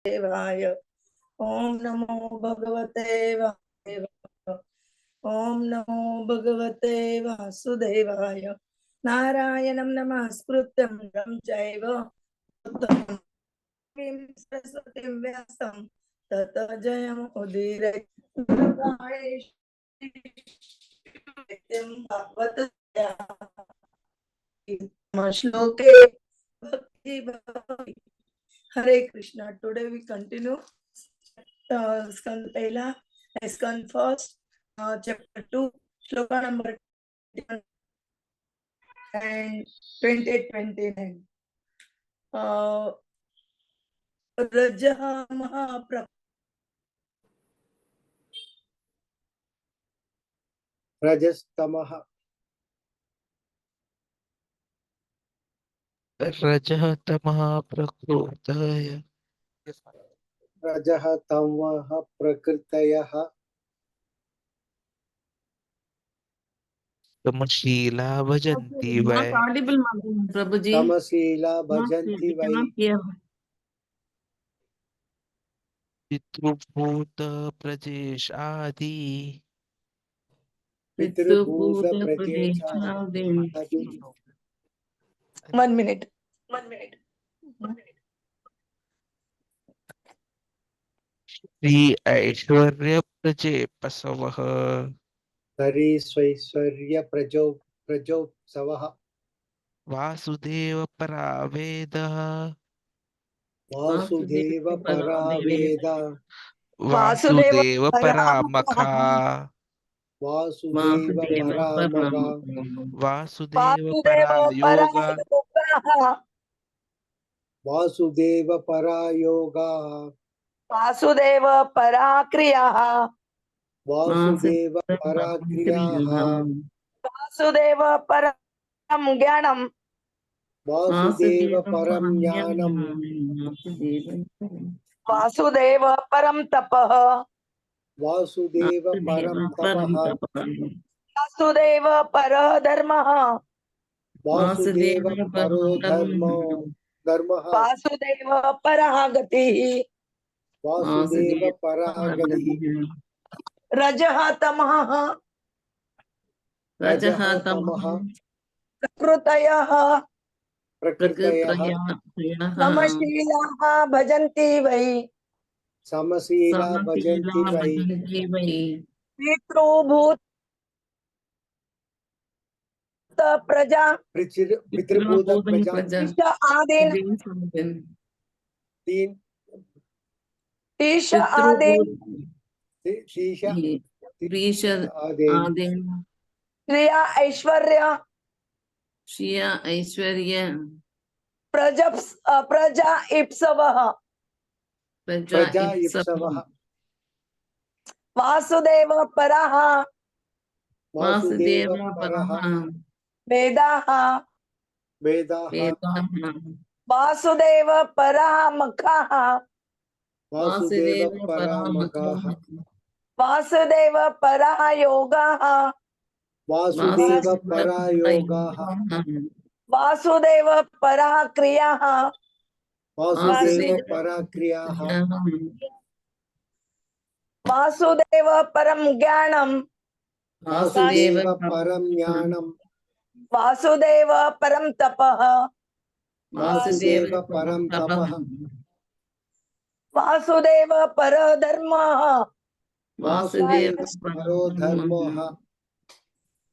देवाय। ओम नमो भगवते वासुदेवाय। ओम नमो भगवते वासुदेवाय। नारायणं नमस्कृत्यं नरं चैव सरस्वतीं व्यासं ततो जयमुदीरये। श्लोके भक्ति भाव। Hare Krishna. Today we continue स्कंद पहला, स्कंद first, chapter 2, shloka number and 20-29. रजः महाप्र रजस्तमः रजः तमः प्रकृतय रजः तमः प्रकृतयः तमशीला भजन्ति वै प्रभु जी तमशीला भजन्ति वै पितृभूत प्रजेश आदि पितृभूत प्रजेशादि 1 minute. श्री ऐश्वर्य प्रजे पसवः हरीश्वैश्वर्य प्रजोत्सवः वासुदेव परावेदः वासुदेव परावेद वासुदेव परामखा वासुदेव परामगा वासुदेव परायोगा वासुदेव परायोगा वासुदेव पराक्रियाः। वासुदेव पराक्रियाः वासुदेव परं ज्ञानम्। वासुदेव परं ज्ञानम् वासुदेव परं तपः। वासुदेव परं तपः वासुदेव परः धर्मः। वासुदेव परो धर्मः वासुदेव परः गतिः। वासुदेव परा गतिः रजः तमः रजः तमः प्रकृतयः प्रकृतयः समशीलाः भजन्ति वै। समशीला भजन्ति वै पितृभूत प्रजा पितृभूत प्रजा आदीन तीन ईश आदीन शीश आदि क्रिया ऐश्वर्य प्रजा इप्सवः। प्रजा इप्सवः वासुदेव परः वासुदेव परः वेदाः। वेदाः वासुदेव परः मखाः। वासुदेव परामगाः वासुदेव परः योगाः। वासुदेव परायोगाः वासुदेव परः क्रियाः। वासुदेव पराक्रियाः वासुदेव परं ज्ञानम्। वासुदेव परं ज्ञानम् वासुदेव परं तपः। वासुदेव परं तपः वासुदेव परः धर्मः। वासुदेव परो धर्मः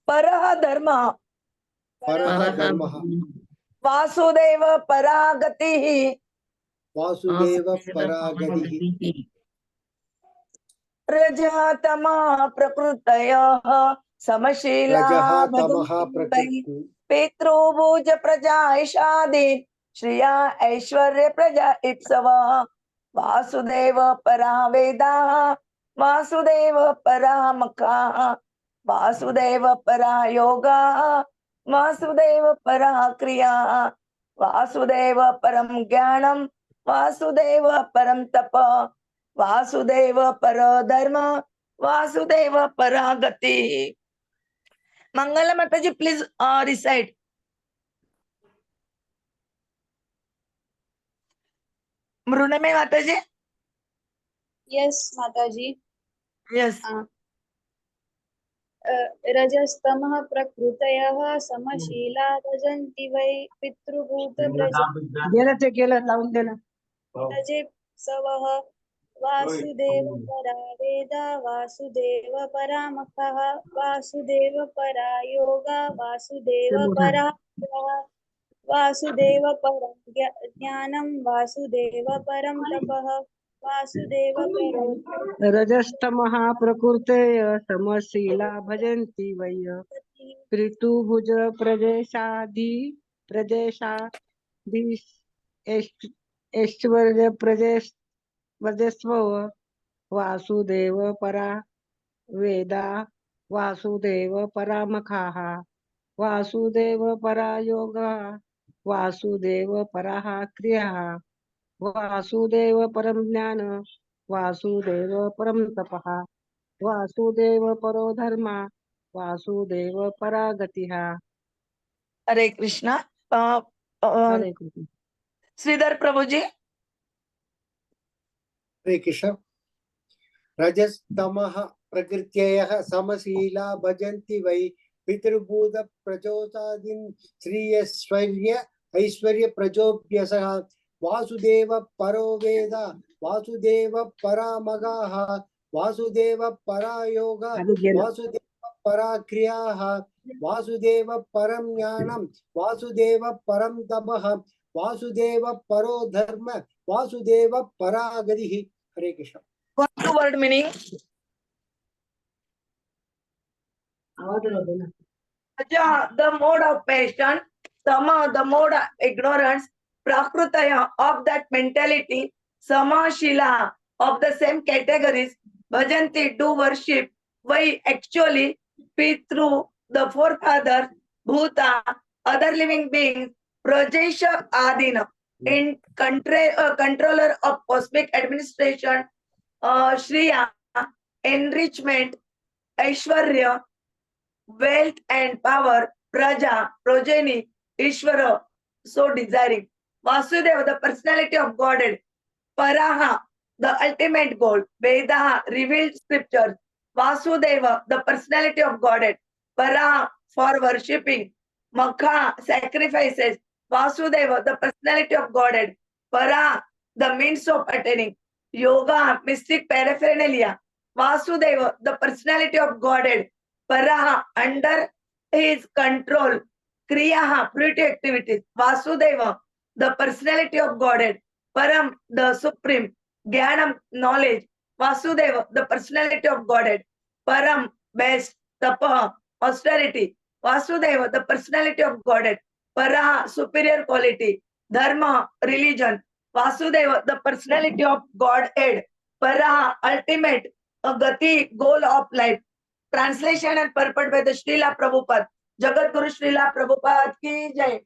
परः धर्मः। परः धर्मः वासुदेव परा गतिः। वासुदेव परा गतिः रजः तमः प्रकृतयः समशीला रजः तमः भजन्ति पितृभुज प्रजा ऐशादि श्रिया ऐश्वर्य प्रजा इप्सवः। वासुदेव परा वेदाः। वासुदेव परा मखाः। वासुदेव परा योगाः। वासुदेव परा क्रियाः। वासुदेव परं ज्ञानम्। वासुदेव परं तपः। वासुदेव परो धर्म। वासुदेव परा गति। मंगला माता जी प्लीज रिसाइट। मृणमय माता जी Yes, Mataji. Yes. रजस्तमः प्रकृतयः समशीला भजन्ति वै पितृभूतप्रजेप्सवः वासुदेव परा वेदा वासुदेव परामखः वासुदेव परा योगा वासुदेव परा क्रियाः, वासुदेव परं ज्ञानं वासुदेव परं तपः वासुदेव परो रजस्तमः प्रकृते समशीला भजन्ति वै ऋतुभुज प्रदेशादि ऐश्वर्य प्रदेशस्व वासुदेव परा वेदा वासुदेव परामखाः वासुदेव परा योगा वासुदेव पराः क्रियाः वासुदेव परम ज्ञान वासुदेव परम तपः वासुदेव परो धर्म वासुदेव परा गतिः। हरे कृष्णा। हरे कृष्ण। श्रीधर प्रभु जी। हरे कृष्ण। रजस्तमः प्रकृत्ययः समशीला भजन्ति वै पितृभूत प्रचोदयन् श्रीयैश्वर्य ऐश्वर्य प्रजोभ्यसः वासुदेव परो वेद वासुदेव परामगाः वासुदेव परा योगा वासुदेव परा क्रियाः वासुदेव परं ज्ञानं वासुदेव परं तपः वासुदेव परो धर्म वासुदेव परा गतिः। हरे Krishna. Word meaning. Raja, the mode of passion. Tama, the mode of ignorance. Prakrutaya, of that mentality. Samashila, of the same categories. Bhajanti, do worship. Why actually, Pitru, the forefather. Bhuta, other living beings. Prajesha Adina, in controller of cosmic administration. Shriya, enrichment. Aishwarya, wealth and power. Praja, progeny. Ishvara, so desiring. Vasudeva, the personality of Godhead. Paraha, the ultimate goal. Vedaha, revealed scriptures. Vasudeva, the personality of Godhead. Paraha, for worshipping. Makha, sacrifices. Vasudeva, the personality of Godhead. Para, the means of attaining. Yoga, mystic paraphernalia. Vasudeva, the personality of Godhead. Paraha, under his control. Kriyaha, purity activities. Vasudeva, the personality of Godhead. Param, the supreme. Jnanam, knowledge. Vasudeva, the personality of Godhead. Param, best. Tapa, austerity. Vasudeva, the personality of Godhead. Paraha, superior quality. Dharma, religion. Vasudeva, the personality of Godhead. Paraha, ultimate. Gati, goal of life. Translation and purport by the Srila Prabhupada. Jagat Guru Srila Prabhupada ki jai.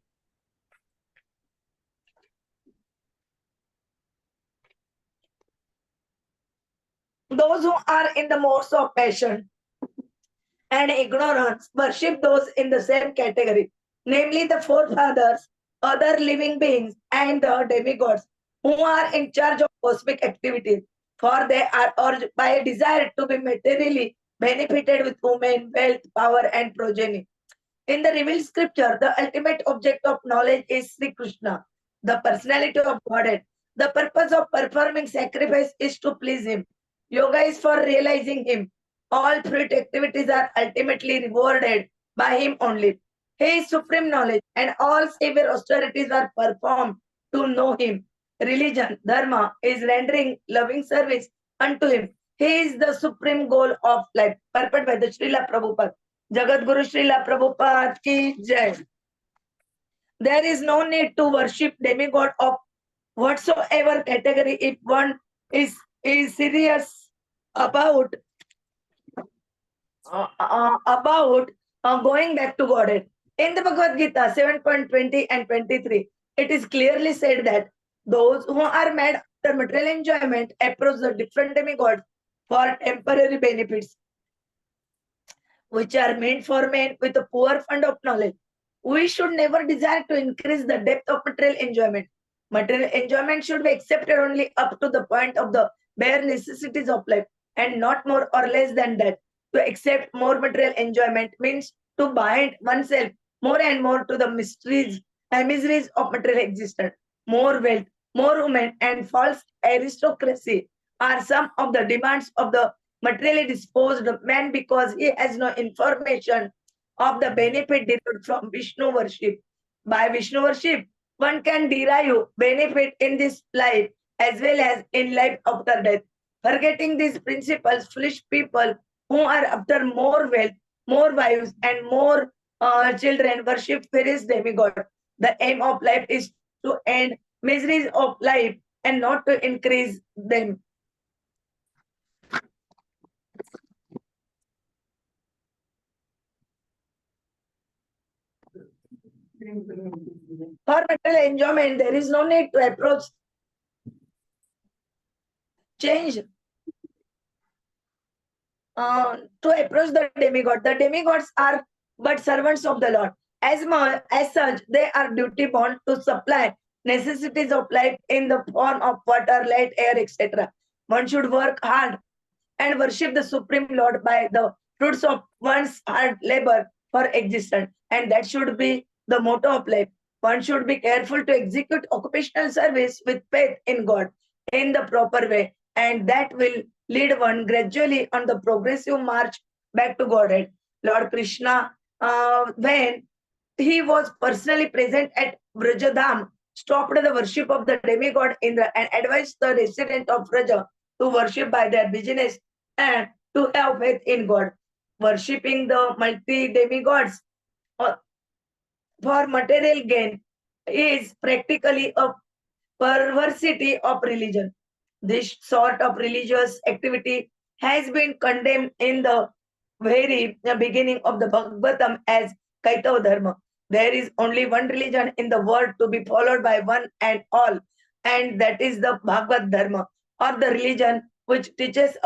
Those who are in the modes of passion and ignorance worship those in the same category, namely the forefathers, other living beings, and the demigods who are in charge of cosmic activities, for they are urged by a desire to be materially benefited with women, wealth, power, and progeny. In the revealed scripture, the ultimate object of knowledge is Sri Krishna, the personality of Godhead. The purpose of performing sacrifice is to please Him. Yoga is for realizing Him. All fruit activities are ultimately rewarded by Him only. He is supreme knowledge, and all severe austerities are performed to know Him. Religion, dharma, is rendering loving service unto Him. He is the supreme goal of life. Purport by the Srila Prabhupada. Jagat Guru Srila Prabhupada ki jai. There is no need to worship demigod of whatsoever category if one is serious about going back to Godhead. In the Bhagavad Gita 7.20 and 23, it is clearly said that those who are mad after material enjoyment approach the different demigods for temporary benefits, which are meant for men with a poor fund of knowledge. We should never desire to increase the depth of material enjoyment. Material enjoyment should be accepted only up to the point of the bare necessities of life and not more or less than that. To accept more material enjoyment means to bind oneself more and more to the mysteries and miseries of material existence. More wealth, more women, and false aristocracy are some of the demands of the materially disposed man because he has no information of the benefit derived from Vishnu worship. By Vishnu worship, one can derive benefit in this life as well as in life after death. Forgetting these principles, foolish people who are after more wealth, more wives, and more children worship various demigods. The aim of life is to end miseries of life and not to increase them. For material enjoyment, there is no need to approach change to approach the demigod. The demigods are but servants of the Lord. As such, they are duty bound to supply necessities of life in the form of water, light, air, etc. One should work hard and worship the Supreme Lord by the fruits of one's hard labor for existence. And that should be the motto of life. One should be careful to execute occupational service with faith in God in the proper way, and that will lead one gradually on the progressive march back to Godhead. Lord Krishna, when he was personally present at Vrajadham, stopped the worship of the demigod Indra and advised the resident of Vraja to worship by their business and to have faith in God. Worshipping the multi demigods for material gain is practically a perversity of religion. This sort of religious activity has been condemned in the very beginning of the Bhagavatam as Kaitava Dharma. There is only one religion in the world to be followed by one and all, and that is the Bhagavad Dharma, or the religion which teaches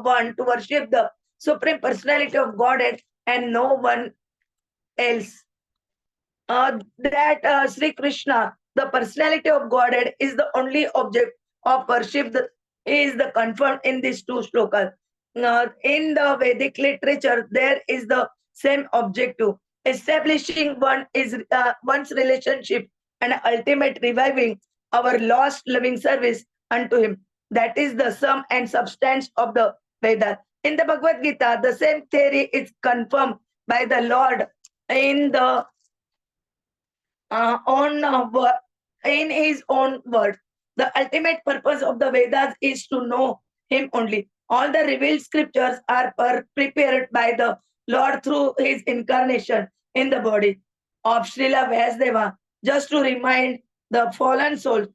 one to worship the Supreme Personality of Godhead and no one else. That Sri Krishna, the personality of Godhead, is the only object of worship is the confirmed in these two shlokas. In the Vedic literature, there is the same objective, establishing one's relationship and ultimate reviving our lost loving service unto him. That is the sum and substance of the Vedas. In the Bhagavad Gita, the same theory is confirmed by the Lord in the in his own words. The ultimate purpose of the Vedas is to know him only. All the revealed scriptures are prepared by the Lord through his incarnation in the body of Srila Vyasdeva, just to remind the fallen souls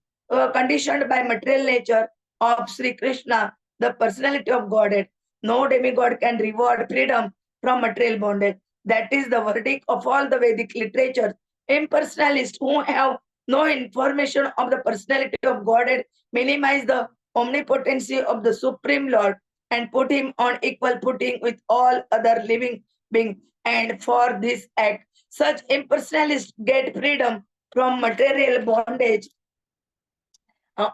conditioned by material nature of Sri Krishna, the personality of Godhead. No demigod can reward freedom from material bondage. That is the verdict of all the Vedic literature. Impersonalists who have no information of the personality of Godhead minimize the omnipotency of the Supreme Lord and put him on equal footing with all other living beings. And for this act, such impersonalists get freedom from material bondage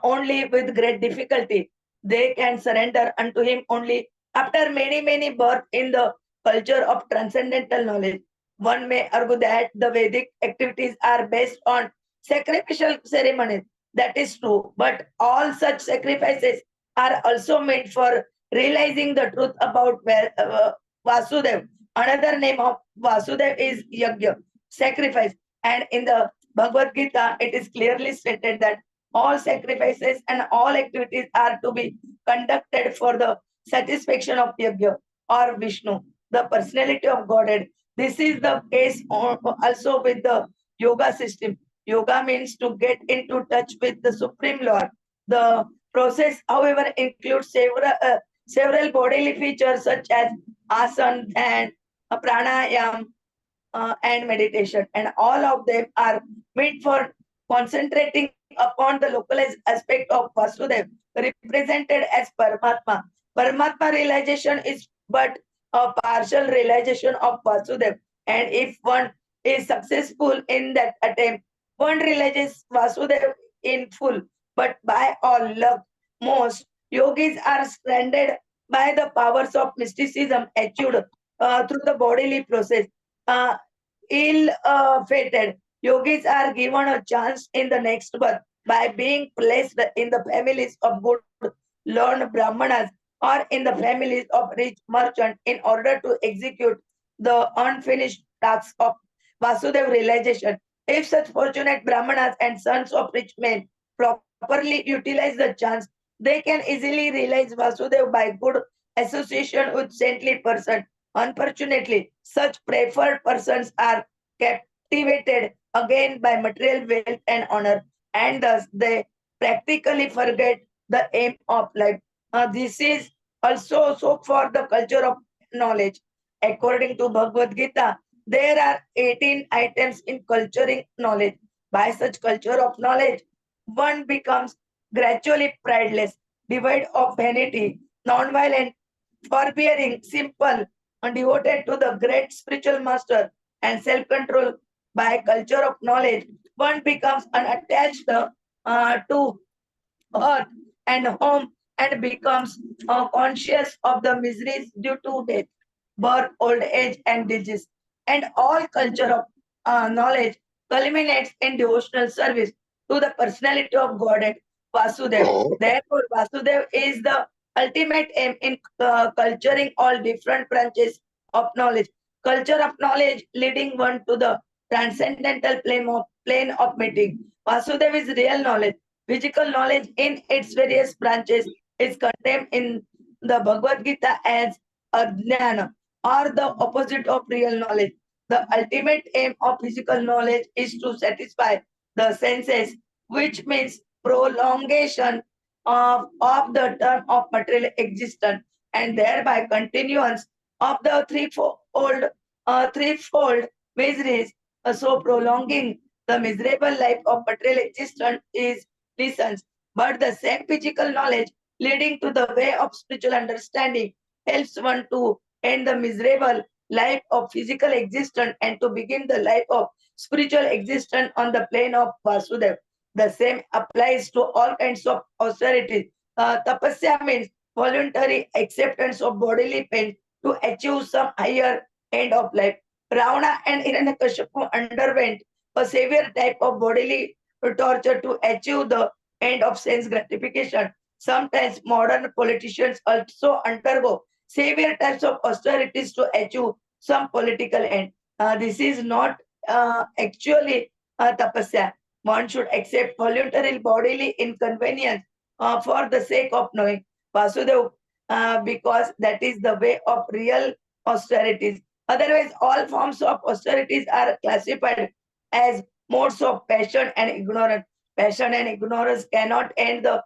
only with great difficulty. They can surrender unto him only after many births in the culture of transcendental knowledge. One may argue that the Vedic activities are based on sacrificial ceremonies. That is true, but all such sacrifices are also meant for realizing the truth about Vasudev. Another name of Vasudev is Yajna, sacrifice. And in the Bhagavad Gita, it is clearly stated that all sacrifices and all activities are to be conducted for the satisfaction of Yajna or Vishnu, the personality of Godhead. This is the case also with the yoga system. Yoga means to get into touch with the Supreme Lord. The process, however, includes several bodily features such as asana and pranayam and meditation, and all of them are meant for concentrating upon the localized aspect of Vasudev, represented as Paramatma. Paramatma realization is but a partial realization of Vasudev, and if one is successful in that attempt, one realizes Vasudev in full. But by all luck, most Yogis are stranded by the powers of mysticism achieved through the bodily process. Ill-fated yogis are given a chance in the next birth by being placed in the families of good learned brahmanas or in the families of rich merchants in order to execute the unfinished tasks of Vasudev realization. If such fortunate brahmanas and sons of rich men properly utilize the chance, they can easily realize Vasudev by good association with saintly person. Unfortunately, such preferred persons are captivated again by material wealth and honor, and thus they practically forget the aim of life. This is also so for the culture of knowledge. According to Bhagavad Gita, there are 18 items in culturing knowledge. By such culture of knowledge, one becomes gradually prideless, devoid of vanity, non-violent, forbearing, simple, and devoted to the great spiritual master and self-control. By culture of knowledge, one becomes unattached to earth and home and becomes conscious of the miseries due to death, birth, old age, and disease. And all culture of knowledge culminates in devotional service to the personality of Godhead, Vasudev. Therefore, Vasudev is the ultimate aim in culturing all different branches of knowledge. Culture of knowledge leading one to the transcendental plane of meeting. Vasudev is real knowledge. Physical knowledge in its various branches is condemned in the Bhagavad Gita as ajnana, or the opposite of real knowledge. The ultimate aim of physical knowledge is to satisfy the senses, which means prolongation of the term of material existence and thereby continuance of the threefold miseries. So prolonging the miserable life of material existence is lessons. But the same physical knowledge leading to the way of spiritual understanding helps one to end the miserable life of physical existence and to begin the life of spiritual existence on the plane of Vasudev. The same applies to all kinds of austerities. Tapasya means voluntary acceptance of bodily pain to achieve some higher end of life. Ravana and Hiranyakashipu underwent a severe type of bodily torture to achieve the end of sense gratification. Sometimes modern politicians also undergo severe types of austerities to achieve some political end. This is not actually tapasya. One should accept voluntary bodily inconvenience for the sake of knowing Vasudev, because that is the way of real austerities. Otherwise, all forms of austerities are classified as modes of passion and ignorance. Passion and ignorance cannot end the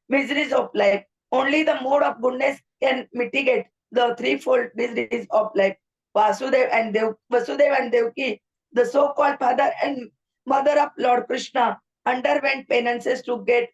miseries of life. Only the mode of goodness can mitigate the threefold miseries of life. Vasudev and Devki, the so-called father and mother of Lord Krishna, underwent penances to get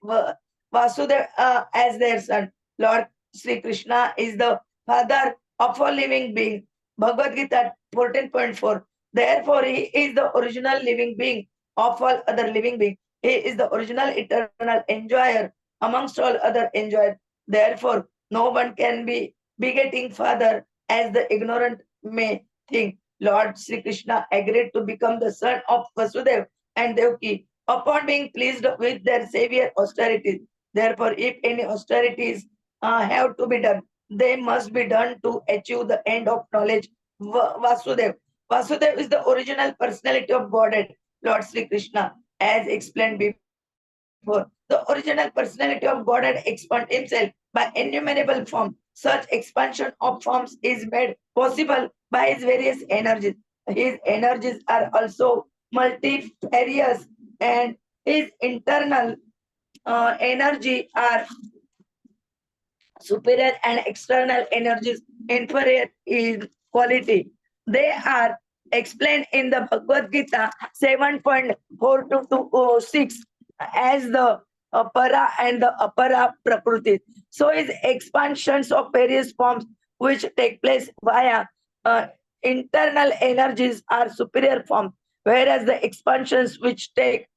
Vasudev as their son. Lord Sri Krishna is the father of all living beings. Bhagavad Gita 14.4. Therefore, he is the original living being of all other living beings. He is the original eternal enjoyer amongst all other enjoyers. Therefore, no one can be begetting father as the ignorant may think. Lord Sri Krishna agreed to become the son of Vasudev and Devki upon being pleased with their savior austerities. Therefore, if any austerities have to be done, they must be done to achieve the end of knowledge. Vasudev. Vasudev is the original personality of Godhead, Lord Sri Krishna, as explained before. The original personality of Godhead expands himself by innumerable forms. Such expansion of forms is made possible by his various energies. His energies are also multifarious, and his internal energy are superior and external energies inferior in quality. They are explained in the Bhagavad Gita 7.4 to 6 as the para and the apara prakriti. So is expansions of various forms which take place via internal energies are superior forms, whereas the expansions which take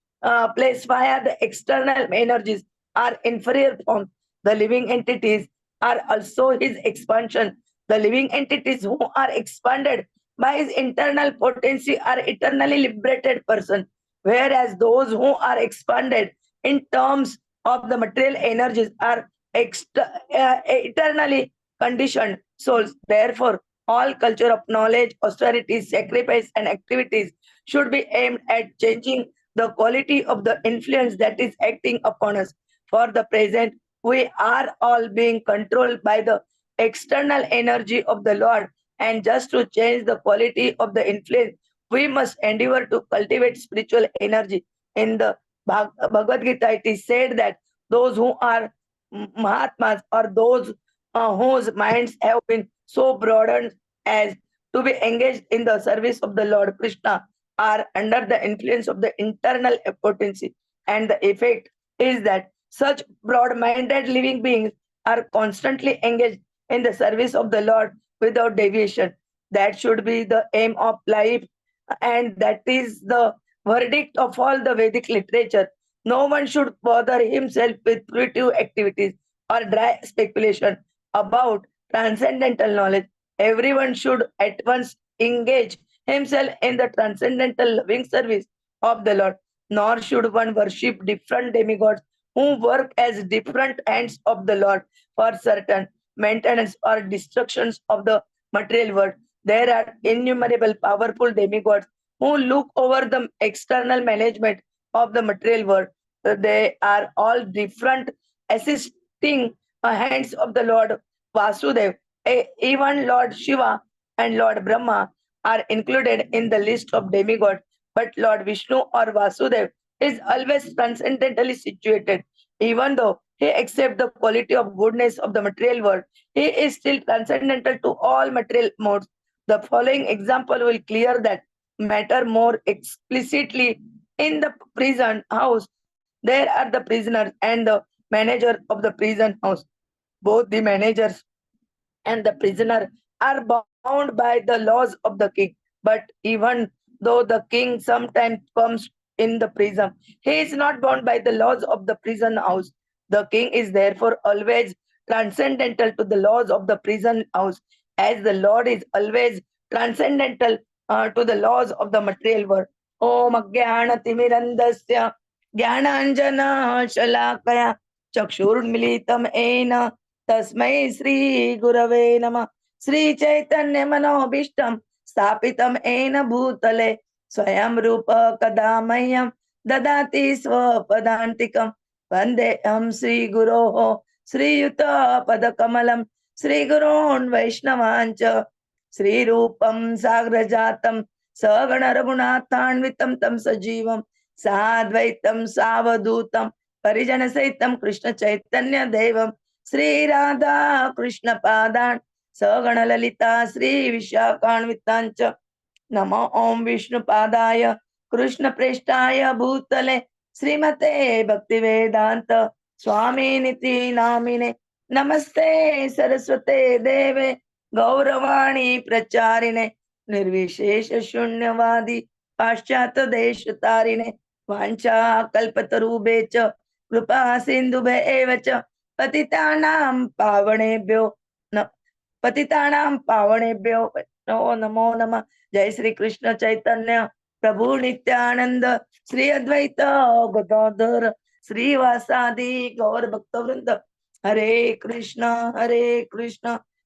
place via the external energies are inferior forms. The living entities are also his expansion. The living entities who are expanded by his internal potency are eternally liberated person, whereas those who are expanded in terms of the material energies are eternally conditioned souls. Therefore, all culture of knowledge, austerity, sacrifice, and activities should be aimed at changing the quality of the influence that is acting upon us. For the present, we are all being controlled by the external energy of the Lord, and just to change the quality of the influence, we must endeavor to cultivate spiritual energy. In the Bhagavad Gita, it is said that those who are Mahatmas, or those whose minds have been so broadened as to be engaged in the service of the Lord Krishna, are under the influence of the internal potency. And the effect is that such broad minded living beings are constantly engaged in the service of the Lord without deviation. That should be the aim of life, and that is the verdict of all the Vedic literature. No one should bother himself with fruitive activities or dry speculation about transcendental knowledge. Everyone should at once engage himself in the transcendental loving service of the Lord, nor should one worship different demigods who work as different hands of the Lord for certain maintenance or destructions of the material world. There are innumerable powerful demigods who look over the external management of the material world. They are all different, assisting hands of the Lord Vasudev. Even Lord Shiva and Lord Brahma are included in the list of demigods, but Lord Vishnu or Vasudev is always transcendentally situated. Even though he accepts the quality of goodness of the material world, he is still transcendental to all material modes. The following example will clear that matter more explicitly. In the prison house, there are the prisoners and the manager of the prison house. Both the managers and the prisoner are bound by the laws of the king. But even though the king sometimes comes in the prison, he is not bound by the laws of the prison house. The king is therefore always transcendental to the laws of the prison house, as the Lord is always transcendental to the laws of the material world. Om Ajnana ज्ञानाञ्जना शलाकया चक्षुर्मिलितं येन तस्मै श्रीगुरवे नमः. श्रीचैतन्यमनोभीष्टं स्थापितं येन भूतले स्वयं रूप कदा मह्यं ददाति स्वपदान्तिकं. वन्देऽहं श्रीगुरोः श्रीयुतपदकमलं श्रीगुरोन् वैष्णवान् च श्रीरूपं साग्रजातं सगण रघुनाथान्वितं तं सजीवं साद्वैतं सावधूतं परिजन सहितं कृष्ण चैतन्य देवं श्री राधा कृष्ण पादान् सगण ललिता श्री विशाखान्वितांच. नमो ओम विष्णु पादाय कृष्ण प्रेष्ठाय भूतले श्रीमते भक्ति वेदांत स्वामी निति नामिने. नमस्ते सरस्वते देवे गौरवाणी प्रचारिणे निर्विशेष शून्यवादी पाश्चात देश तारिणे. वाञ्छा कल्पतरुभ्ये च कृपा सिन्धुभ्य एव च पतितानां पावनेभ्यो नमो नमो नमः. जय श्री कृष्ण चैतन्य प्रभु नित्यानंद श्री अद्वैत गदाधर श्रीवासादि गौर भक्तवृंद. हरे कृष्ण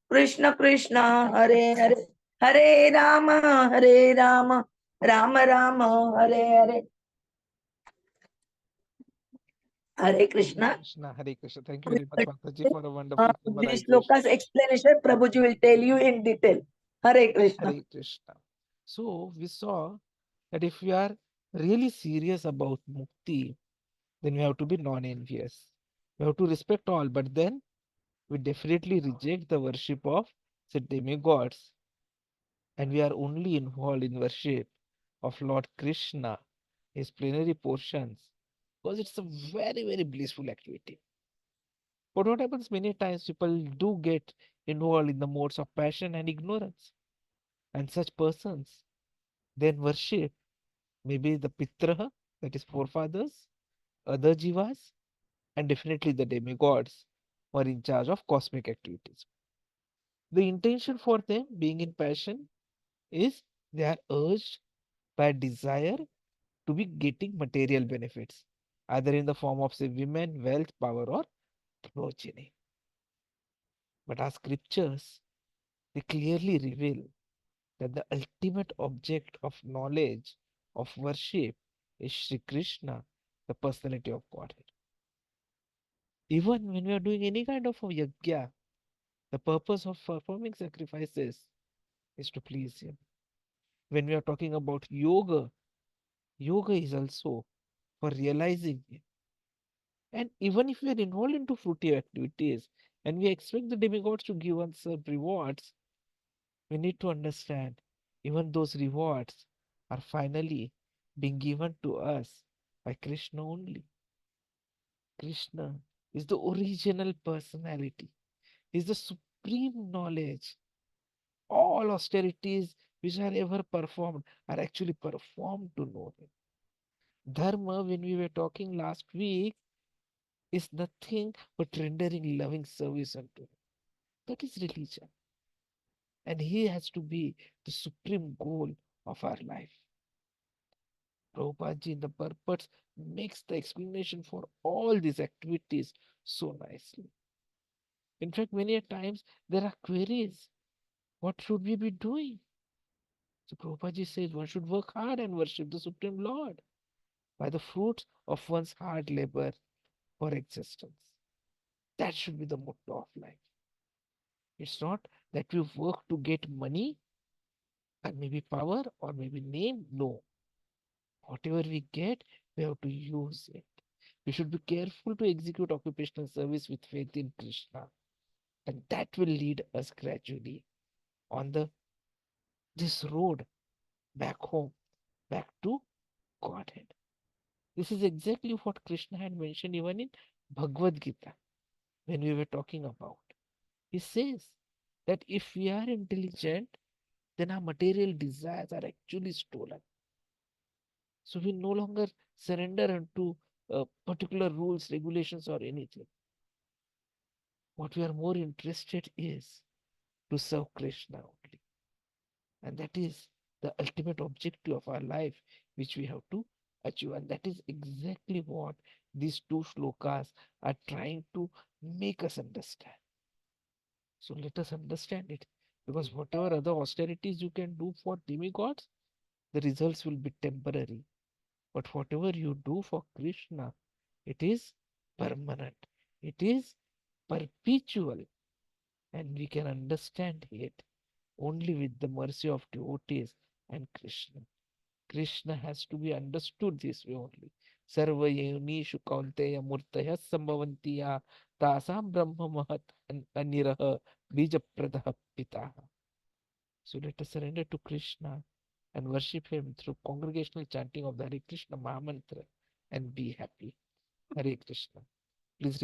कृष्ण कृष्ण हरे हरे, हरे Ram Ram Ram Hare Hare. Hare Krishna. Hare Krishna. Thank you very much, Mataji, for a wonderful This summarization. shloka's explanation, Prabhuji will tell you in detail. Hare Krishna. Hare Krishna. So we saw that if we are really serious about mukti, then we have to be non-envious. We have to respect all, but then we definitely reject the worship of the demigods, and we are only involved in worship of Lord Krishna, his plenary portions, because it's a very, very blissful activity. But what happens many times, people do get involved in the modes of passion and ignorance, and such persons then worship maybe the Pitra, that is forefathers, other jivas, and definitely the demigods or in charge of cosmic activities. The intention for them being in passion is they are urged by desire to be getting material benefits, either in the form of, say, women, wealth, power, or progeny. But our scriptures, they clearly reveal that the ultimate object of knowledge, of worship, is Sri Krishna, the personality of Godhead. Even when we are doing any kind of a yajna, the purpose of performing sacrifices is to please Him. When we are talking about yoga, yoga is also for realizing Him. And even if we are involved into fruitive activities and we expect the demigods to give us some rewards, we need to understand even those rewards are finally being given to us by Krishna only. Krishna is the original personality, is the supreme knowledge. All austerities which are ever performed are actually performed to know Him. Dharma, when we were talking last week, is nothing but rendering loving service unto Him. That is religion. And He has to be the supreme goal of our life. Prabhupada Ji in the purpose makes the explanation for all these activities so nicely. In fact, many a times there are queries. What should we be doing? So Prabhupada Ji says one should work hard and worship the Supreme Lord by the fruits of one's hard labor for existence. That should be the motto of life. It's not that we work to get money and maybe power or maybe name. No. Whatever we get, we have to use it. We should be careful to execute occupational service with faith in Krishna. And that will lead us gradually on this road back home, back to Godhead. This is exactly what Krishna had mentioned even in Bhagavad Gita when we were talking about. He says that if we are intelligent, then our material desires are actually stolen. So we no longer surrender unto particular rules, regulations, or anything. What we are more interested is to serve Krishna only. And that is the ultimate objective of our life, which we have to achieve. And that is exactly what these two shlokas are trying to make us understand. So let us understand it. Because whatever other austerities you can do for demigods, the results will be temporary. But whatever you do for Krishna, it is permanent. It is perpetual. And we can understand it only with the mercy of devotees and Krishna. Krishna has to be understood this way only. Sarva yonishu kaunteya murtaya sambhavantiya tasam brahma mahat aniraha bijapradaha pitaha. So let us surrender to Krishna and worship Him through congregational chanting of the Hare Krishna Mahamantra and be happy. Hare Krishna. Please